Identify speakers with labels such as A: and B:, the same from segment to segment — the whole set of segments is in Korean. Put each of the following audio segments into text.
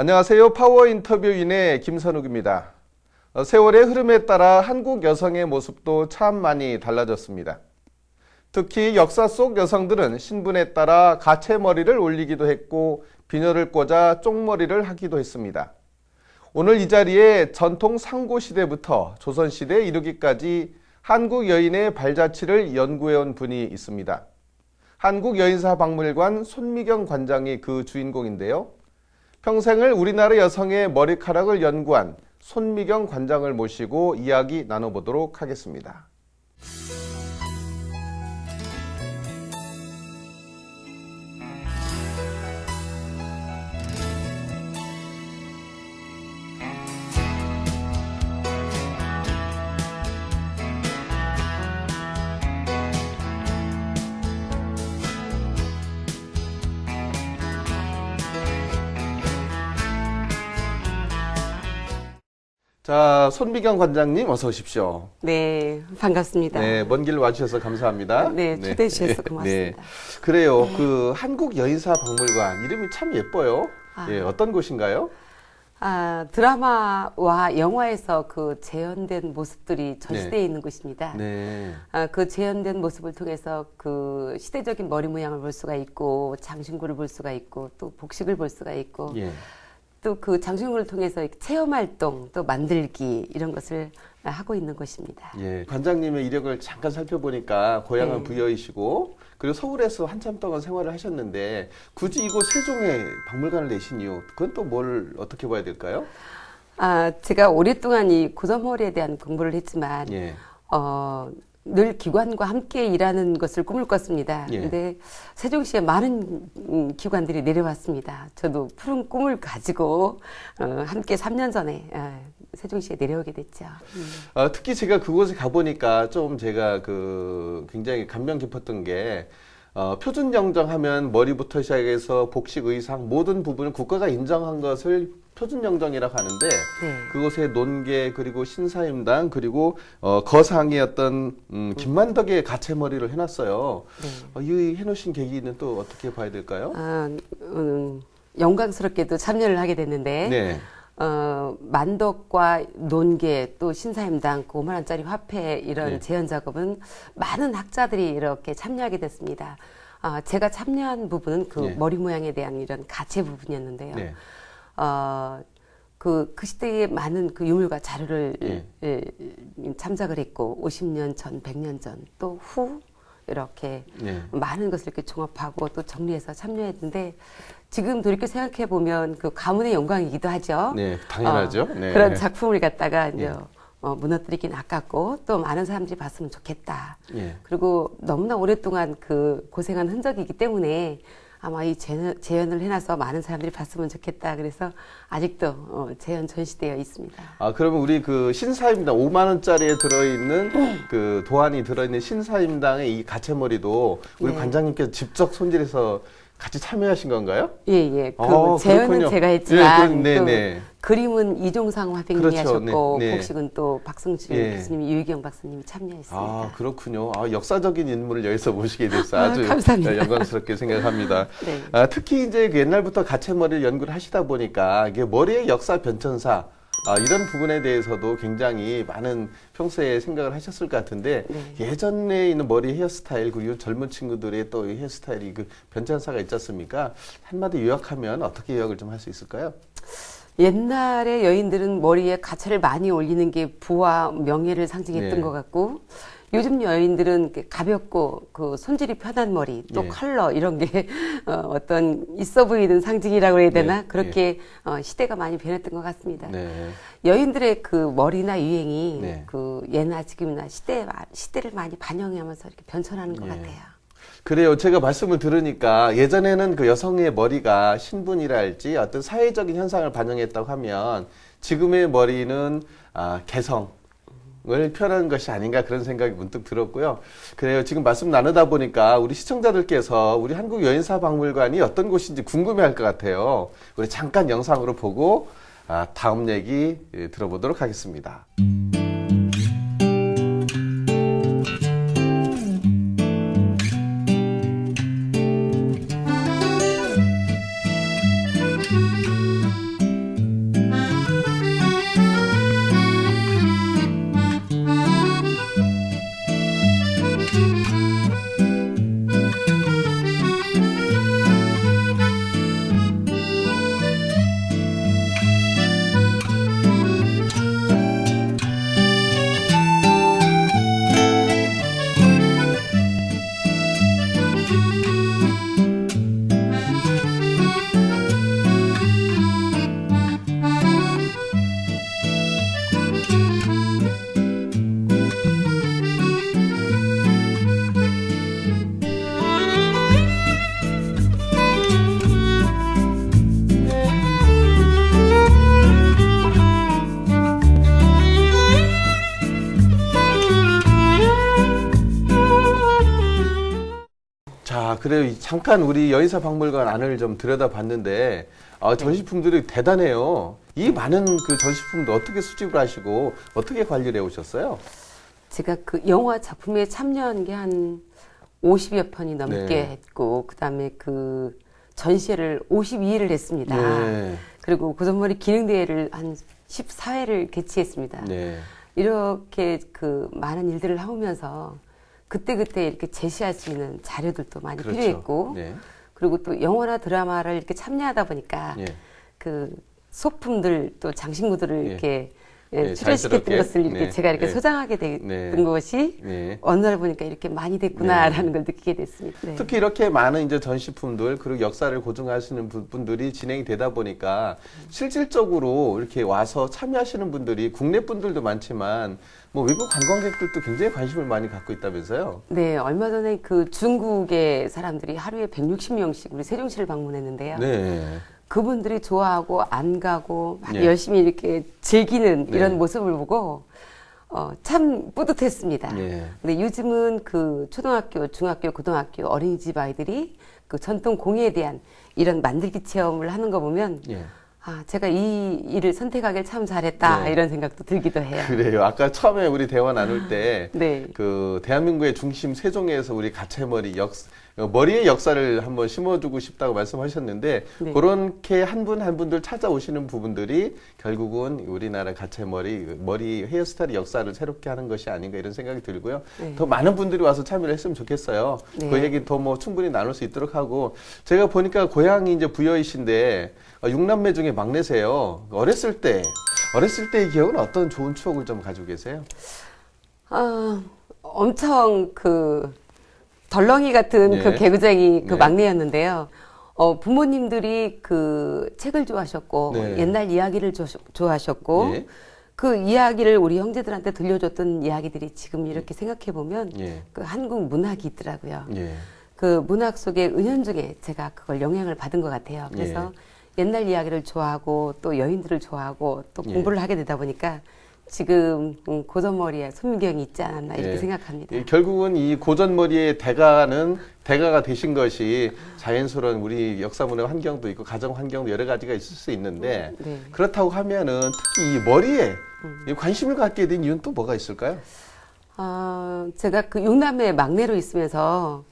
A: 안녕하세요. 파워 인터뷰인의 김선욱입니다. 세월의 흐름에 따라 한국 여성의 모습도 참 많이 달라졌습니다. 특히 역사 속 여성들은 신분에 따라 가채머리를 올리기도 했고 비녀를 꽂아 쪽머리를 하기도 했습니다. 오늘 이 자리에 전통 상고시대부터 조선시대에 이르기까지 한국 여인의 발자취를 연구해온 분이 있습니다. 한국여인사박물관 손미경 관장이 그 주인공인데요. 평생을 우리나라 여성의 머리카락을 연구한 손미경 관장을 모시고 이야기 나눠보도록 하겠습니다. 자, 손미경 관장님 어서 오십시오.
B: 네, 반갑습니다.
A: 네, 먼 길 와주셔서 감사합니다.
B: 네, 초대해 주셔서 고맙습니다.
A: 네, 그래요. 그 한국여인사박물관 이름이 참 예뻐요. 예, 어떤 곳인가요?
B: 드라마와 영화에서 그 재현된 모습들이 전시되어 있는 곳입니다.
A: 네.
B: 그 재현된 모습을 통해서 그 시대적인 머리 모양을 볼 수가 있고, 장신구를 볼 수가 있고, 또 복식을 볼 수가 있고,
A: 예.
B: 또 그 장신구를 통해서 체험 활동, 또 만들기 이런 것을 하고 있는 곳입니다.
A: 예, 관장님의 이력을 잠깐 살펴보니까 고향은
B: 네.
A: 부여이시고 그리고 서울에서 한참 동안 생활을 하셨는데 굳이 이곳 세종에 박물관을 내신 이유, 그건 또 뭘 어떻게 봐야 될까요?
B: 제가 오랫동안 이 고전머리에 대한 공부를 했지만,
A: 예.
B: 늘 기관과 함께 일하는 것을 꿈을 꿨습니다.
A: 예.
B: 근데 세종시에 많은 기관들이 내려왔습니다. 저도 푸른 꿈을 가지고 함께 3년 전에 세종시에 내려오게 됐죠.
A: 특히 제가 그곳에 가보니까 좀 제가 굉장히 감명 깊었던 게 표준 정정하면 머리부터 시작해서 복식, 의상 모든 부분을 국가가 인정한 것을 표준 정정이라고 하는데
B: 네.
A: 그곳에 논계 그리고 신사임당 그리고 거상의 어떤 김만덕의 가채머리를 해놨어요.
B: 네.
A: 이 해놓으신 계기는 또 어떻게 봐야 될까요?
B: 영광스럽게도 참여를 하게 됐는데
A: 네.
B: 만덕과 논계 또 신사임당 그 5만 원짜리 화폐 이런
A: 네.
B: 재현 작업은 많은 학자들이 이렇게 참여하게 됐습니다. 제가 참여한 부분은 그
A: 네.
B: 머리 모양에 대한 이런 가채 부분이었는데요.
A: 네.
B: 그 시대에 많은 그 유물과 자료를
A: 예.
B: 참작을 했고 50년 전, 100년 전, 또 후 이렇게
A: 네.
B: 많은 것을 이렇게 종합하고 또 정리해서 참여했는데 지금 돌이켜 생각해 보면 그 가문의 영광이기도 하죠.
A: 네, 당연하죠. 네.
B: 그런 작품을 갖다가 이제
A: 예.
B: 무너뜨리긴 아깝고 또 많은 사람들이 봤으면 좋겠다.
A: 예.
B: 그리고 너무나 오랫동안 그 고생한 흔적이기 때문에 아마 이 재현을 해놔서 많은 사람들이 봤으면 좋겠다. 그래서 아직도 재현 전시되어 있습니다.
A: 그러면 우리 그 신사임당 5만 원짜리에 들어있는 그 도안이 들어있는 신사임당의 이 가채머리도 우리
B: 네.
A: 관장님께서 직접 손질해서 같이 참여하신 건가요?
B: 예. 그 재현은
A: 그렇군요.
B: 제가 했지만
A: 예,
B: 또
A: 네.
B: 그림은 이종상 화백님이
A: 그렇죠.
B: 하셨고
A: 네.
B: 복식은 또 박승준
A: 예.
B: 교수님이 유희경 박사님이 참여했습니다.
A: 그렇군요. 역사적인 인물을 여기서 모시게 돼서 아주
B: 감사합니다.
A: 영광스럽게 생각합니다.
B: 네.
A: 특히 이제 그 옛날부터 가채머리를 연구를 하시다 보니까 이게 머리의 역사 변천사 이런 부분에 대해서도 굉장히 많은 평소에 생각을 하셨을 것 같은데
B: 네.
A: 예전에 있는 머리 헤어스타일 그리고 젊은 친구들의 또 헤어스타일이 그 변천사가 있지 않습니까? 한마디 요약하면 어떻게 요약을 좀 할 수 있을까요?
B: 옛날에 여인들은 머리에 가채를 많이 올리는 게 부와 명예를 상징했던
A: 네.
B: 것 같고 요즘 여인들은 가볍고 그 손질이 편한 머리 또
A: 예.
B: 컬러 이런 게 어떤 있어 보이는 상징이라고 해야 되나
A: 네.
B: 그렇게 시대가 많이 변했던 것 같습니다.
A: 네.
B: 여인들의 그 머리나 유행이
A: 네.
B: 그 예나 지금이나 시대를 많이 반영하면서 이렇게 변천하는 것
A: 예.
B: 같아요.
A: 그래요. 제가 말씀을 들으니까 예전에는 그 여성의 머리가 신분이랄지 어떤 사회적인 현상을 반영했다고 하면 지금의 머리는 개성을 표현하는 것이 아닌가 그런 생각이 문득 들었고요. 그래요. 지금 말씀 나누다 보니까 우리 시청자들께서 우리 한국여인사박물관이 어떤 곳인지 궁금해할 것 같아요. 우리 잠깐 영상으로 보고 다음 얘기 들어보도록 하겠습니다. 아, 그래요. 잠깐 우리 여의사 박물관 안을 좀 들여다봤는데 전시품들이 대단해요. 이 많은 그 전시품도 어떻게 수집을 하시고 어떻게 관리를 해오셨어요?
B: 제가 그 영화 작품에 참여한 게 한 50여 편이 넘게
A: 네.
B: 했고, 그 다음에 그 전시회를 52회를 했습니다.
A: 네.
B: 그리고 고전머리 기능대회를 한 14회를 개최했습니다.
A: 네.
B: 이렇게 그 많은 일들을 하면서 그때그때 이렇게 제시할 수 있는 자료들도 많이
A: 그렇죠.
B: 필요했고,
A: 네.
B: 그리고 또 영화나 드라마를 이렇게 참여하다 보니까
A: 예.
B: 그 소품들 또 장신구들을
A: 예.
B: 이렇게
A: 예,
B: 출연시켰던
A: 자연스럽게.
B: 것을 이렇게
A: 네.
B: 제가 이렇게
A: 네.
B: 소장하게 됐던
A: 네.
B: 것이
A: 네.
B: 어느 날 보니까 이렇게 많이 됐구나라는 걸 느끼게 됐습니다. 네.
A: 특히 이렇게 많은 이제 전시품들 그리고 역사를 고증하시는 분들이 진행이 되다 보니까 실질적으로 이렇게 와서 참여하시는 분들이 국내 분들도 많지만 뭐 외국 관광객들도 굉장히 관심을 많이 갖고 있다면서요?
B: 네, 얼마 전에 그 중국의 사람들이 하루에 160명씩 우리 세종시를 방문했는데요.
A: 네.
B: 그분들이 좋아하고 안 가고 막
A: 예.
B: 열심히 이렇게 즐기는
A: 네.
B: 이런 모습을 보고 참 뿌듯했습니다.
A: 예.
B: 근데 요즘은 그 초등학교, 중학교, 고등학교 어린이집 아이들이 그 전통 공예에 대한 이런 만들기 체험을 하는 거 보면
A: 예.
B: 아, 제가 이 일을 선택하길 참 잘했다
A: 네.
B: 이런 생각도 들기도 해요.
A: 그래요. 아까 처음에 우리 대화 나눌 때
B: 네.
A: 그 대한민국의 중심 세종에서 우리 가채머리 머리의 역사를 한번 심어주고 싶다고 말씀하셨는데
B: 네.
A: 그렇게 한 분 한 분들 찾아오시는 부분들이 결국은 우리나라 머리 헤어스타일 역사를 새롭게 하는 것이 아닌가 이런 생각이 들고요.
B: 네.
A: 더 많은 분들이 와서 참여를 했으면 좋겠어요.
B: 네.
A: 그 얘기 더 뭐 충분히 나눌 수 있도록 하고 제가 보니까 고향이 이제 부여이신데 6남매 중에 막내세요. 어렸을 때의 기억은 어떤 좋은 추억을 좀 가지고 계세요?
B: 엄청 그 덜렁이 같은
A: 예.
B: 그 개구쟁이 그
A: 네.
B: 막내였는데요. 부모님들이 그 책을 좋아하셨고
A: 네.
B: 옛날 이야기를 좋아하셨고
A: 예.
B: 그 이야기를 우리 형제들한테 들려줬던 이야기들이 지금 이렇게 생각해 보면
A: 예.
B: 그 한국 문학이 있더라고요.
A: 예.
B: 그 문학 속의 은연중에 제가 그걸 영향을 받은 것 같아요. 그래서 옛날 이야기를 좋아하고 또 여인들을 좋아하고 또
A: 예.
B: 공부를 하게 되다 보니까 지금 고전머리에 손민경이 있지 않았나 이렇게
A: 예.
B: 생각합니다.
A: 결국은 이 고전머리의 대가가 되신 것이 자연스러운 우리 역사문화 환경도 있고 가정 환경도 여러 가지가 있을 수 있는데
B: 네.
A: 그렇다고 하면은 특히 이 머리에 이 관심을 갖게 된 이유는 또 뭐가 있을까요?
B: 제가 그 6남매 막내로 있으면서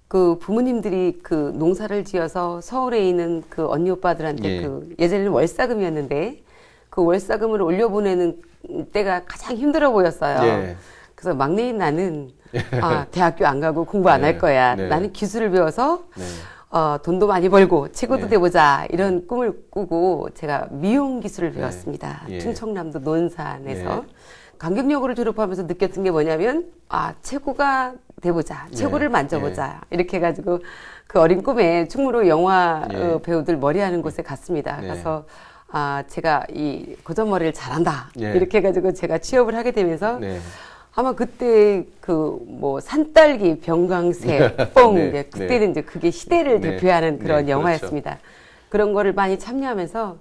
B: 그 부모님들이 그 농사를 지어서 서울에 있는 그 언니 오빠들한테
A: 예.
B: 그 예전에는 월사금이었는데 그 월사금을 올려보내는 때가 가장 힘들어 보였어요.
A: 예.
B: 그래서 막내인 나는 대학교 안 가고 공부 안 할
A: 네.
B: 거야.
A: 네.
B: 나는 기술을 배워서
A: 네.
B: 돈도 많이 벌고 최고도
A: 네.
B: 돼보자 이런 꿈을 꾸고 제가 미용 기술을 배웠습니다.
A: 예.
B: 충청남도 논산에서
A: 네.
B: 강경여고를 졸업하면서 느꼈던 게 뭐냐면 최고가 돼보자, 최고를 만져보자 이렇게 해가지고 그 어린 꿈에 충무로 영화
A: 예.
B: 배우들 머리하는 곳에 갔습니다.
A: 네.
B: 가서 제가 이 고전머리를 잘한다
A: 예.
B: 이렇게 해가지고 제가 취업을 하게 되면서
A: 네.
B: 아마 그때 그 뭐 산딸기, 병강세, 뽕
A: 네,
B: 이제 그때는
A: 네.
B: 이제 그게 시대를
A: 네,
B: 대표하는 그런
A: 네,
B: 영화였습니다. 그런 거를 많이 참여하면서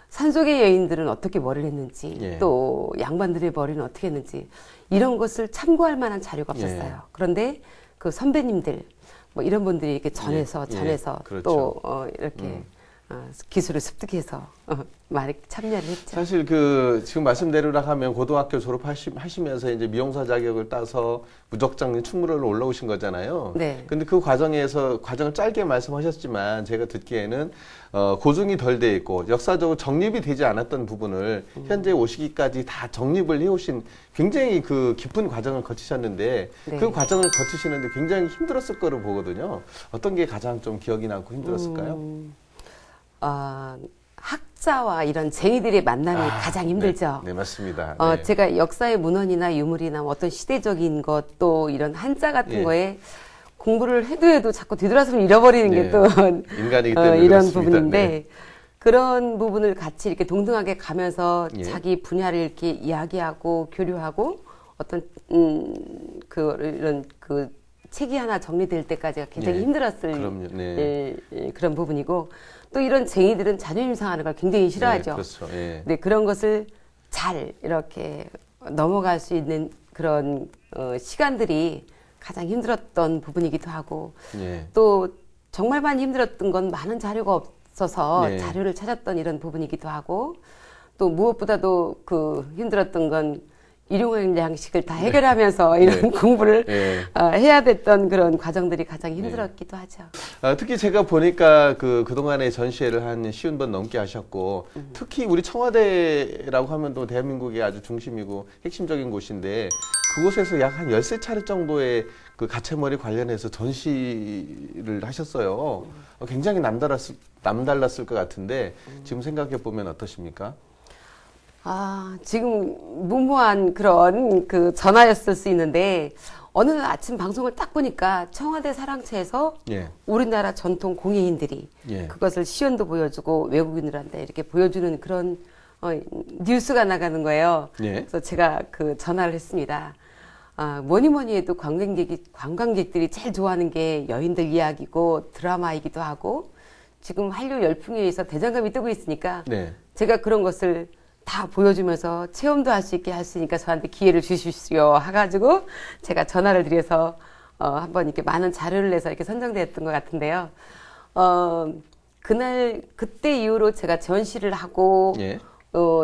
B: 산속의 여인들은 어떻게 머리를 했는지
A: 예.
B: 또 양반들의 머리는 어떻게 했는지 이런 것을 참고할 만한 자료가 없었어요.
A: 예.
B: 그런데 그 선배님들 뭐 이런 분들이 이렇게 전해서
A: 예, 그렇죠.
B: 또 이렇게 기술을 습득해서 많이 참여를 했죠.
A: 사실 그 지금 말씀대로라 하면 고등학교 졸업하시면서 이제 미용사 자격을 따서 무적장 충무로를 올라오신 거잖아요.
B: 네.
A: 근데 그 과정을 짧게 말씀하셨지만 제가 듣기에는 고증이 덜 돼 있고 역사적으로 정립이 되지 않았던 부분을 현재 오시기까지 다 정립을 해오신 굉장히 그 깊은 과정을 거치셨는데
B: 네.
A: 그 과정을 거치시는데 굉장히 힘들었을 거로 보거든요. 어떤 게 가장 좀 기억이 남고 힘들었을까요?
B: 학자와 이런 쟁이들의 만남이 가장 힘들죠.
A: 네, 맞습니다. 네.
B: 제가 역사의 문헌이나 유물이나 뭐 어떤 시대적인 것 또 이런 한자 같은
A: 예.
B: 거에 공부를 해도 자꾸 뒤돌아서면 잃어버리는
A: 네.
B: 게 또
A: 인간이기 때문에
B: 이런
A: 그렇습니다.
B: 부분인데
A: 네.
B: 그런 부분을 같이 이렇게 동등하게 가면서
A: 예.
B: 자기 분야를 이렇게 이야기하고 교류하고 어떤 이런 그 책이 하나 정리될 때까지가 굉장히
A: 예.
B: 힘들었을
A: 그럼요. 네.
B: 그런 부분이고 또 이런 쟁이들은 자존심 상하는 걸 굉장히 싫어하죠.
A: 네, 그렇죠. 예.
B: 네, 그런 것을 잘 이렇게 넘어갈 수 있는 그런 시간들이 가장 힘들었던 부분이기도 하고
A: 예.
B: 또 정말 많이 힘들었던 건 많은 자료가 없어서
A: 네.
B: 자료를 찾았던 이런 부분이기도 하고 또 무엇보다도 그 힘들었던 건 일용할 양식을 다 해결하면서 이런
A: 네.
B: 공부를
A: 예.
B: 해야 됐던 그런 과정들이 가장 힘들었기도 하죠.
A: 특히 제가 보니까 그동안에 전시회를 한 50번 넘게 하셨고, 특히 우리 청와대라고 하면 또 대한민국의 아주 중심이고 핵심적인 곳인데, 그곳에서 약 한 13차례 정도의 그 가채머리 관련해서 전시를 하셨어요. 굉장히 남달랐을 것 같은데, 지금 생각해 보면 어떠십니까?
B: 지금 무모한 그런 그 전화였을 수 있는데 어느 날 아침 방송을 딱 보니까 청와대 사랑채에서
A: 예.
B: 우리나라 전통 공예인들이
A: 예.
B: 그것을 시연도 보여주고 외국인들한테 이렇게 보여주는 그런 뉴스가 나가는 거예요.
A: 예.
B: 그래서 제가 그 전화를 했습니다. 뭐니 뭐니 해도 관광객들이 제일 좋아하는 게 여인들 이야기고 드라마이기도 하고 지금 한류 열풍에 의해서 대장감이 뜨고 있으니까
A: 네.
B: 제가 그런 것을 다 보여주면서 체험도 할 수 있게 할 수 있으니까 저한테 기회를 주십시오 해가지고 제가 전화를 드려서 한번 이렇게 많은 자료를 내서 이렇게 선정됐던 것 같은데요. 그때 이후로 제가 전시를 하고
A: 예.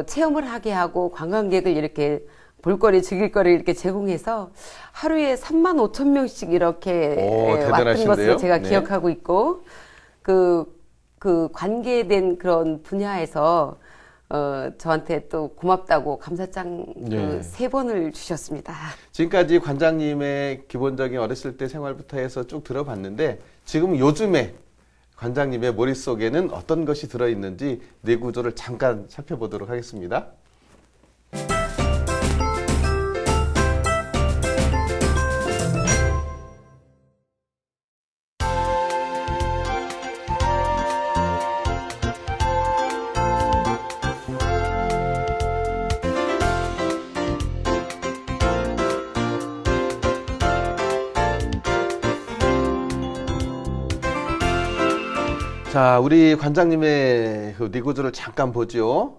B: 체험을 하게 하고 관광객을 이렇게 볼거리, 즐길거리 이렇게 제공해서 하루에 35,000명씩 이렇게 왔던
A: 대단하신데요?
B: 것을 제가
A: 네.
B: 기억하고 있고 그 관계된 그런 분야에서 저한테 또 고맙다고 감사장
A: 네.
B: 3번을 주셨습니다.
A: 지금까지 관장님의 기본적인 어렸을 때 생활부터 해서 쭉 들어봤는데 지금 요즘에 관장님의 머릿속에는 어떤 것이 들어있는지 뇌구조를 잠깐 살펴보도록 하겠습니다. 자, 우리 관장님의 그 뇌구조를 잠깐 보죠.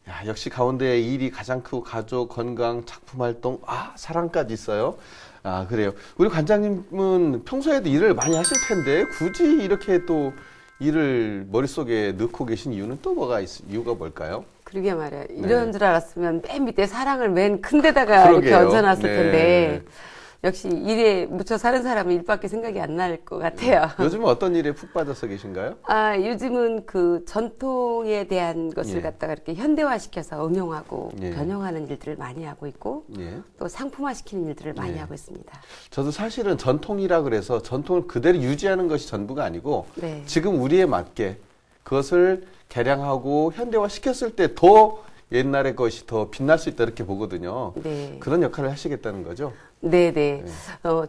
A: 야, 역시 가운데 일이 가장 크고 가족, 건강, 작품 활동, 사랑까지 있어요. 그래요. 우리 관장님은 평소에도 일을 많이 하실 텐데 굳이 이렇게 또 일을 머릿속에 넣고 계신 이유는 또 이유가 뭘까요?
B: 그러게 말이야. 이런 줄 알았으면 맨 밑에 사랑을 맨 큰 데다가 이렇게
A: 그러게요.
B: 얹어놨을
A: 네.
B: 텐데 역시 일에 묻혀 사는 사람은 일밖에 생각이 안 날 것 같아요.
A: 요즘은 어떤 일에 푹 빠져서 계신가요?
B: 요즘은 그 전통에 대한 것을
A: 예.
B: 갖다가 이렇게 현대화시켜서 응용하고
A: 예.
B: 변형하는 일들을 많이 하고 있고
A: 예.
B: 또 상품화시키는 일들을 많이
A: 예.
B: 하고 있습니다.
A: 저도 사실은 전통이라 그래서 전통을 그대로 유지하는 것이 전부가 아니고
B: 네.
A: 지금 우리에 맞게 그것을 개량하고 현대화 시켰을 때 더 옛날의 것이 더 빛날 수 있다 이렇게 보거든요.
B: 네.
A: 그런 역할을 하시겠다는 거죠.
B: 네네.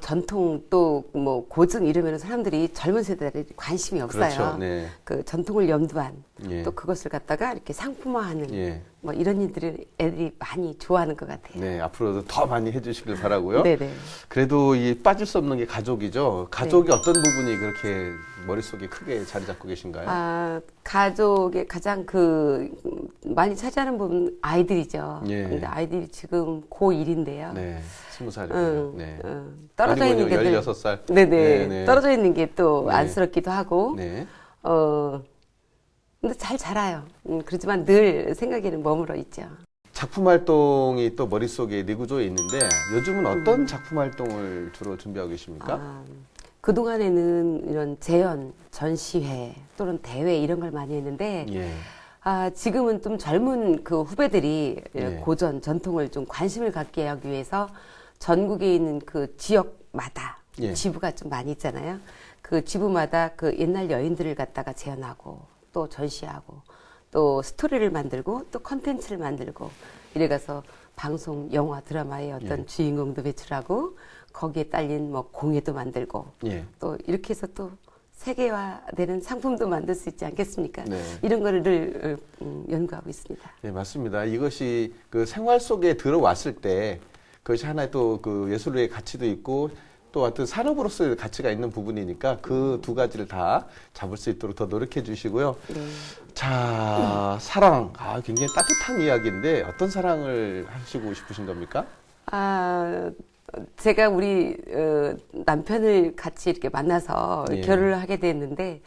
B: 전통 또 뭐 고증 이러면 사람들이 젊은 세대들이 관심이 없어요.
A: 그렇죠. 네.
B: 그 전통을 염두한
A: 예.
B: 또 그것을 갖다가 이렇게 상품화하는
A: 예.
B: 뭐 이런 일들을 애들이 많이 좋아하는 것 같아요.
A: 네, 앞으로도 더 많이 해주시길 바라고요.
B: 네네.
A: 그래도 이 빠질 수 없는 게 가족이죠. 가족이 어떤 부분이 그렇게 머릿속에 크게 자리 잡고 계신가요?
B: 가족의 가장 많이 차지하는 부분 아이들이죠.
A: 예.
B: 근데 아이들이 지금 고1인데요.
A: 네, 20살이고요. 네.
B: 떨어져 있는 게
A: 16살.
B: 네네.
A: 네.
B: 떨어져 있는 게 또
A: 네.
B: 안쓰럽기도 하고.
A: 네.
B: 근데 잘 자라요. 그렇지만 늘 생각에는 머물러 있죠.
A: 작품 활동이 또 머릿속에 뇌구조에 있는데 요즘은 어떤 작품 활동을 주로 준비하고 계십니까?
B: 그동안에는 이런 재연, 전시회 또는 대회 이런 걸 많이 했는데
A: 예.
B: 지금은 좀 젊은 그 후배들이
A: 예.
B: 고전, 전통을 좀 관심을 갖게 하기 위해서 전국에 있는 그 지역마다
A: 예.
B: 지부가 좀 많이 있잖아요. 그 지부마다 그 옛날 여인들을 갖다가 재현하고 또 전시하고 또 스토리를 만들고 또 컨텐츠를 만들고 이래가서 방송, 영화, 드라마의 어떤
A: 예.
B: 주인공도 배출하고 거기에 딸린 뭐 공예도 만들고
A: 예.
B: 또 이렇게 해서 또 세계화되는 상품도 만들 수 있지 않겠습니까?
A: 네.
B: 이런 거를 늘 연구하고 있습니다.
A: 네, 맞습니다. 이것이 그 생활 속에 들어왔을 때 그것이 하나의 또 그 예술의 가치도 있고 또 어떤 산업으로서의 가치가 있는 부분이니까 그 두 가지를 다 잡을 수 있도록 더 노력해 주시고요.
B: 네.
A: 자, 사랑. 굉장히 따뜻한 이야기인데 어떤 사랑을 하시고 싶으신 겁니까?
B: 제가 우리 남편을 같이 이렇게 만나서
A: 예.
B: 결혼을 하게 됐는데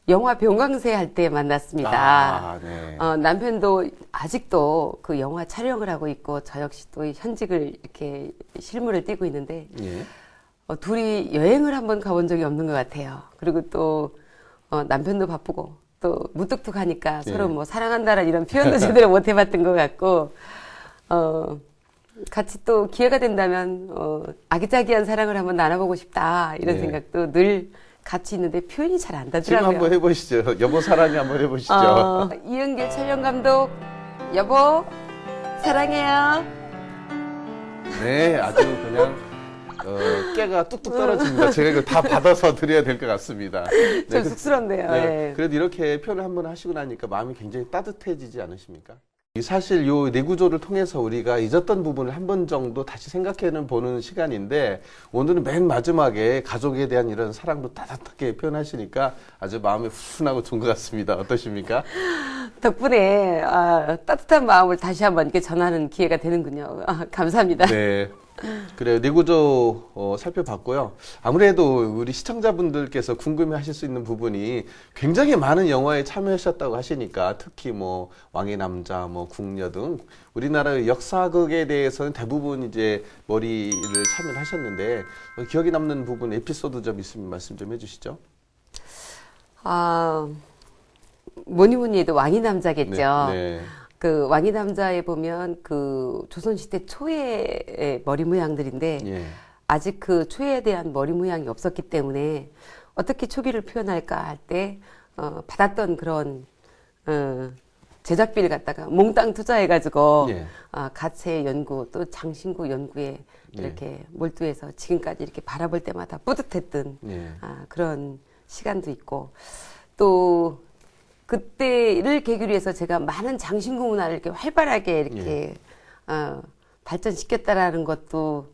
B: 영화 병광세 할 때 만났습니다.
A: 아, 네.
B: 남편도 아직도 그 영화 촬영을 하고 있고 저 역시 또 현직을 이렇게 실무를 띄고 있는데
A: 예.
B: 둘이 여행을 한번 가본 적이 없는 것 같아요. 그리고 또 남편도 바쁘고 또 무뚝뚝하니까
A: 예.
B: 서로 뭐 사랑한다라는 이런 표현도 제대로 못 해봤던 것 같고 같이 또 기회가 된다면 아기자기한 사랑을 한번 나눠보고 싶다 이런
A: 예.
B: 생각도 늘 같이 있는데 표현이 잘 안
A: 지금
B: 나더라고요.
A: 한번 해보시죠. 여보 사랑해 한번 해보시죠.
B: 이은길 촬영 감독 여보 사랑해요.
A: 네, 아주 그냥 깨가 뚝뚝 떨어집니다. 제가 이걸 다 받아서 드려야 될 것 같습니다. 네,
B: 좀 쑥스럽네요.
A: 네,
B: 예.
A: 그래도 이렇게 표현을 한번 하시고 나니까 마음이 굉장히 따뜻해지지 않으십니까? 사실 요 내구조를 통해서 우리가 잊었던 부분을 한 번 정도 다시 생각해는 보는 시간인데 오늘은 맨 마지막에 가족에 대한 이런 사랑도 따뜻하게 표현하시니까 아주 마음이 후순하고 좋은 것 같습니다. 어떠십니까?
B: 덕분에 따뜻한 마음을 다시 한번 이렇게 전하는 기회가 되는군요. 감사합니다.
A: 네. 그래요. 내구조 살펴봤고요. 아무래도 우리 시청자분들께서 궁금해하실 수 있는 부분이 굉장히 많은 영화에 참여하셨다고 하시니까 특히 뭐 왕의 남자, 뭐 궁녀 등 우리나라의 역사극에 대해서는 대부분 이제 머리를 참여를 하셨는데 기억에 남는 부분 에피소드 좀 있으면 말씀 좀 해주시죠.
B: 뭐니 뭐니 해도 왕이 남자겠죠.
A: 네.
B: 그 왕이 남자에 보면 그 조선시대 초의 머리 모양들인데
A: 예.
B: 아직 그 초에 대한 머리 모양이 없었기 때문에 어떻게 초기를 표현할까 할 때 받았던 그런 제작비를 갖다가 몽땅 투자해가지고
A: 예.
B: 가채 연구 또 장신구 연구에 이렇게 몰두해서 지금까지 이렇게 바라볼 때마다 뿌듯했던
A: 예.
B: 그런 시간도 있고 또 그때를 계기로 해서 제가 많은 장신구 문화를 이렇게 활발하게 이렇게 발전시켰다라는 것도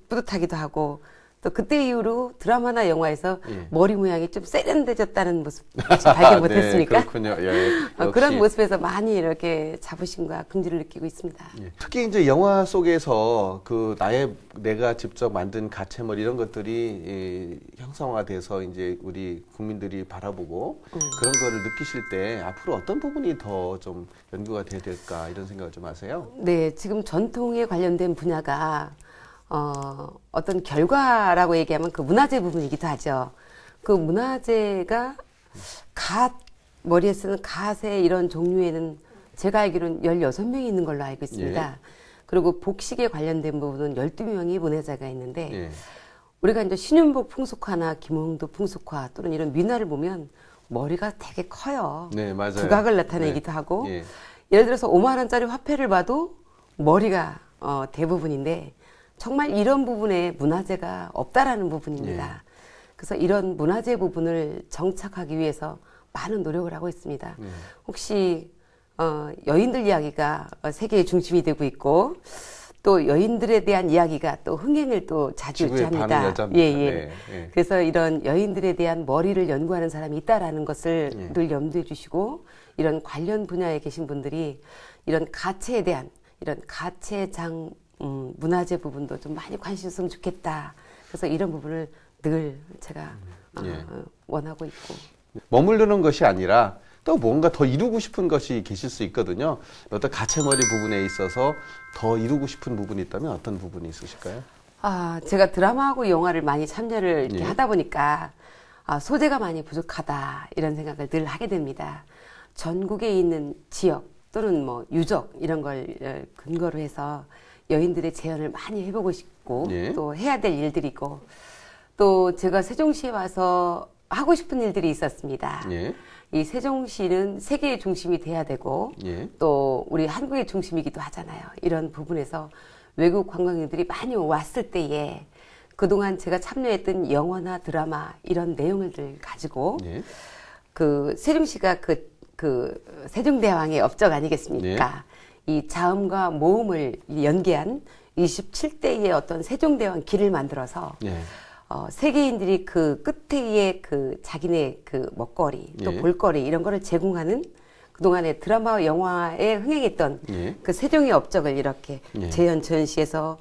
B: 뿌듯하기도 하고 또 그때 이후로 드라마나 영화에서
A: 예.
B: 머리 모양이 좀 세련되졌다는 모습 발견 못했습니까?
A: 네, 그렇군요. 예.
B: 그런
A: 역시.
B: 모습에서 많이 이렇게 자부심과 긍지를 느끼고 있습니다.
A: 예. 특히 이제 영화 속에서 그 내가 직접 만든 가채머리 이런 것들이 형상화돼서 이제 우리 국민들이 바라보고 그런 거를 느끼실 때 앞으로 어떤 부분이 더 좀 연구가 돼야 될까 이런 생각을 좀 하세요?
B: 네, 지금 전통에 관련된 분야가 어떤 결과라고 얘기하면 그 문화재 부분이기도 하죠. 그 문화재가 머리에 쓰는 갓의 이런 종류에는 제가 알기로는 16명이 있는 걸로 알고 있습니다.
A: 예.
B: 그리고 복식에 관련된 부분은 12명이 문화재가 있는데
A: 예.
B: 우리가 이제 신윤복 풍속화나 김홍도 풍속화 또는 이런 민화를 보면 머리가 되게 커요.
A: 네, 맞아요.
B: 두각을 나타내기도 하고
A: 예.
B: 예를 들어서 5만 원짜리 화폐를 봐도 머리가 대부분인데 정말 이런 부분에 문화재가 없다라는 부분입니다. 그래서 이런 문화재 부분을 정착하기 위해서 많은 노력을 하고 있습니다. 혹시 여인들 이야기가 세계의 중심이 되고 있고 또 여인들에 대한 이야기가 또 흥행을 또 자주
A: 지구의
B: 유지합니다.
A: 반은 여자입니다.
B: 예.
A: 네, 예.
B: 그래서 이런 여인들에 대한 머리를 연구하는 사람이 있다라는 것을
A: 예.
B: 늘 염두에 주시고 이런 관련 분야에 계신 분들이 이런 가채에 대한 이런 가채장 문화재 부분도 좀 많이 관심 있으면 좋겠다. 그래서 이런 부분을 늘 제가
A: 예.
B: 원하고 있고.
A: 머무르는 것이 아니라 또 뭔가 더 이루고 싶은 것이 계실 수 있거든요. 어떤 가채머리 부분에 있어서 더 이루고 싶은 부분이 있다면 어떤 부분이 있으실까요?
B: 제가 드라마하고 영화를 많이 참여를 이렇게
A: 예.
B: 하다 보니까 소재가 많이 부족하다 이런 생각을 늘 하게 됩니다. 전국에 있는 지역 또는 뭐 유적 이런 걸 근거로 해서 여인들의 재현을 많이 해보고 싶고
A: 예.
B: 또 해야 될 일들이 있고 또 제가 세종시에 와서 하고 싶은 일들이 있었습니다.
A: 예.
B: 이 세종시는 세계의 중심이 돼야 되고
A: 예.
B: 또 우리 한국의 중심이기도 하잖아요. 이런 부분에서 외국 관광객들이 많이 왔을 때에 그동안 제가 참여했던 영화나 드라마 이런 내용을 가지고
A: 예.
B: 그 세종시가 그 세종대왕의 업적 아니겠습니까? 이 자음과 모음을 연계한 27대의 어떤 세종대왕 길을 만들어서
A: 예.
B: 세계인들이 그 끝에의 그 자기네 그 먹거리 또
A: 예.
B: 볼거리 이런 거를 제공하는 그동안에 드라마와 영화에 흥행했던
A: 예.
B: 그 세종의 업적을 이렇게
A: 예.
B: 재현 전시해서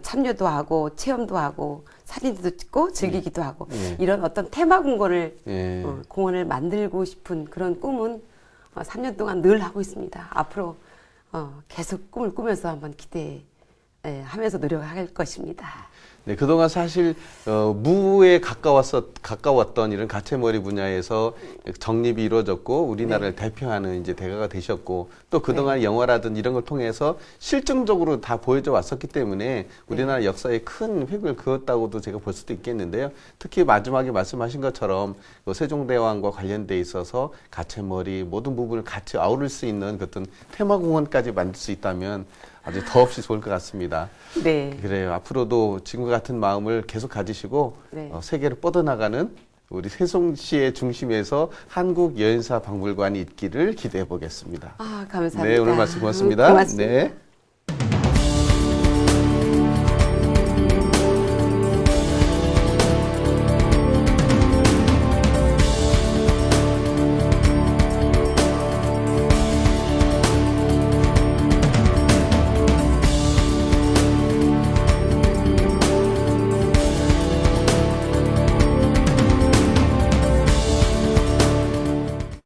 B: 참여도 하고 체험도 하고 사진도 찍고 즐기기도 하고
A: 예.
B: 이런 어떤 테마 공원을
A: 예.
B: 공원을 만들고 싶은 그런 꿈은 3년 동안 늘 하고 있습니다. 앞으로 계속 꿈을 꾸면서 한번 기대하면서 노력할 것입니다.
A: 네, 그동안 사실 무에 가까웠던 이런 가채머리 분야에서 정립이 이루어졌고 우리나라를 대표하는 이제 대가가 되셨고 또 그동안 영화라든 이런 걸 통해서 실증적으로 다 보여져 왔었기 때문에 우리나라 역사에 큰 획을 그었다고도 제가 볼 수도 있겠는데요. 특히 마지막에 말씀하신 것처럼 세종대왕과 관련돼 있어서 가채머리 모든 부분을 같이 아우를 수 있는 그 어떤 테마공원까지 만들 수 있다면 아주 더없이 좋을 것 같습니다.
B: 네.
A: 그래요. 앞으로도 지금과 같은 마음을 계속 가지시고
B: 네.
A: 세계를 뻗어나가는 우리 세종시의 중심에서 한국 여인사 박물관이 있기를 기대해 보겠습니다.
B: 감사합니다.
A: 네, 오늘 말씀 고맙습니다.
B: 고맙습니다.
A: 네.